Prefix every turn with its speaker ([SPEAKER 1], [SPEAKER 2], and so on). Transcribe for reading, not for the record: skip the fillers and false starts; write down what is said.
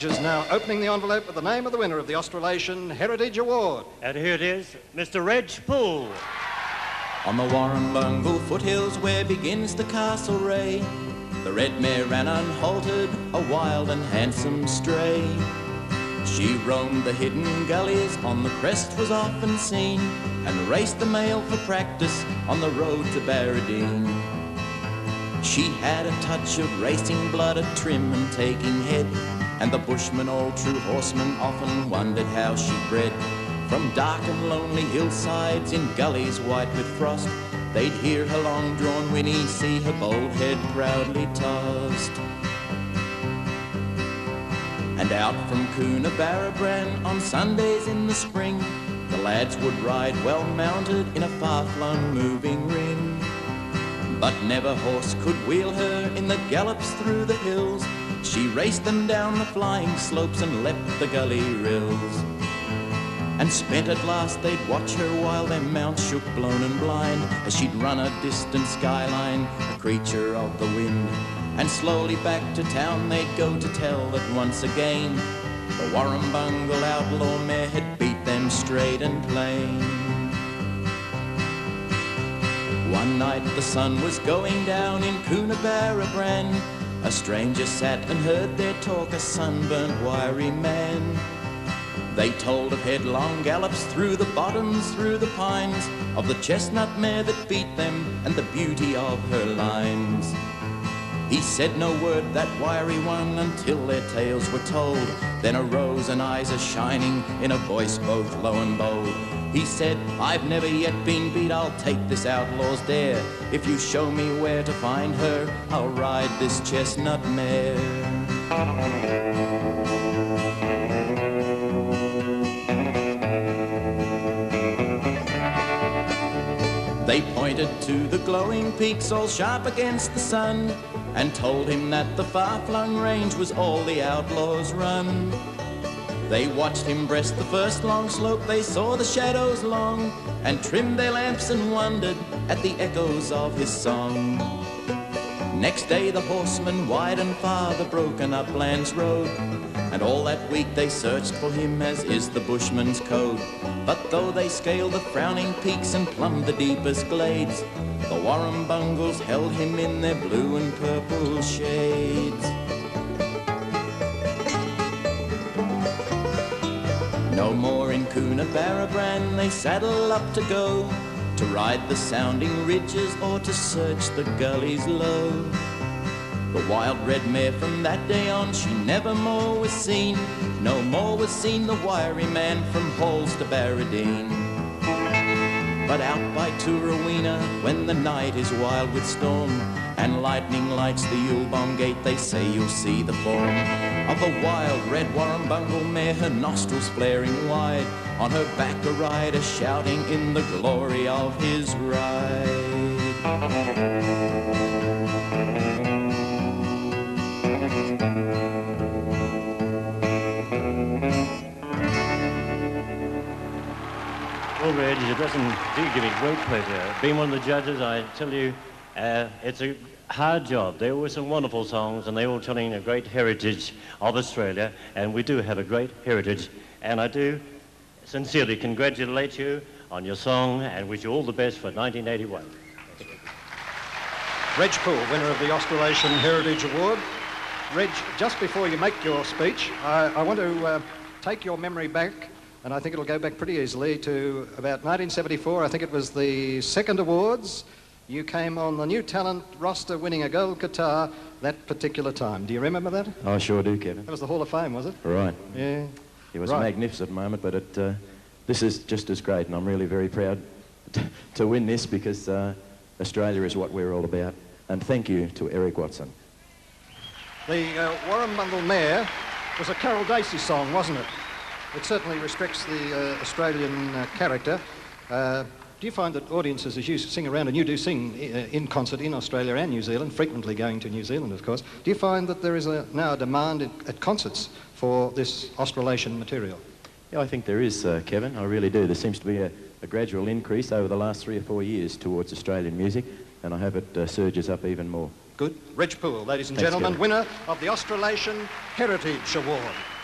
[SPEAKER 1] Is now opening the envelope with the name of the winner of the Australasian Heritage Award.
[SPEAKER 2] And here it is, Mr. Reg Poole.
[SPEAKER 3] On the Warrumbungle foothills where begins the Castle Ray, the red mare ran unhaltered, a wild and handsome stray. She roamed the hidden gullies, on the crest was often seen, and raced the mail for practice on the road to Barradine. She had a touch of racing blood, a trim and taking head, and the bushmen, all true horsemen, often wondered how she bred. From dark and lonely hillsides in gullies white with frost, they'd hear her long-drawn whinny, see her bold head proudly tossed. And out from Coonabarabran on Sundays in the spring, the lads would ride well mounted in a far-flung moving ring. But never horse could wheel her in the gallops through the hills. She raced them down the flying slopes and leapt the gully rills. And spent at last they'd watch her while their mounts shook blown and blind, as she'd run a distant skyline, a creature of the wind. And slowly back to town they'd go to tell that once again the Warrumbungle outlaw mare had beat them straight and plain. One night the sun was going down in Coonabarabran. A stranger sat and heard their talk, a sunburnt, wiry man. They told of headlong gallops through the bottoms, through the pines, of the chestnut mare that beat them and the beauty of her lines. He said no word, that wiry one, until their tales were told. Then arose and eyes a shining in a voice both low and bold. He said, I've never yet been beat, I'll take this outlaw's dare. If you show me where to find her, I'll ride this chestnut mare. They pointed to the glowing peaks all sharp against the sun, and told him that the far-flung range was all the outlaws run. They watched him breast the first long slope, they saw the shadows long, and trimmed their lamps and wondered at the echoes of his song. Next day the horsemen wide and far the broken uplands rode, and all that week they searched for him as is the bushman's code. But though they scaled the frowning peaks and plumbed the deepest glades, the Warrumbungles held him in their blue and purple shades. No more in Coonabarabran they saddle up to go, to ride the sounding ridges or to search the gullies low. The wild red mare from that day on, she never more was seen. No more was seen the wiry man from Halls to Barradine. But out by Toorawina, when the night is wild with storm, and lightning lights the Yulebom gate, they say you'll see the form of a wild red Warrumbungle mare, her nostrils flaring wide, on her back a rider shouting in the glory of his ride.
[SPEAKER 2] Well, Reg, it doesn't give me great pleasure. Being one of the judges, I tell you, it's a hard job. There were some wonderful songs, and they're all telling a great heritage of Australia, and we do have a great heritage. And I do sincerely congratulate you on your song and wish you all the best for 1981.
[SPEAKER 1] Reg Poole, winner of the Australasian Heritage Award. Reg, just before you make your speech, I want to take your memory back, and I think it'll go back pretty easily to about 1974. I think it was the second awards. You came on the new talent roster winning a gold guitar that particular time. Do you remember that?
[SPEAKER 4] I sure do, Kevin.
[SPEAKER 1] That was the Hall of Fame, was it?
[SPEAKER 4] Right.
[SPEAKER 1] Yeah.
[SPEAKER 4] It was a magnificent moment, but this is just as great, and I'm really very proud to win this because Australia is what we're all about. And thank you to Eric Watson.
[SPEAKER 1] The Warrumbungle Mare was a Carol Dacey song, wasn't it? It certainly restricts the Australian character. Do you find that audiences, as you sing around, and you do sing in concert in Australia and New Zealand, frequently going to New Zealand, of course, do you find that there is now a demand at concerts for this Australasian material?
[SPEAKER 4] Yeah, I think there is, Kevin. I really do. There seems to be a gradual increase over the last 3 or 4 years towards Australian music, and I hope it surges up even more.
[SPEAKER 1] Good. Reg Poole, ladies and
[SPEAKER 4] Thanks,
[SPEAKER 1] gentlemen,
[SPEAKER 4] Gary.
[SPEAKER 1] winner of the Australasian Heritage Award.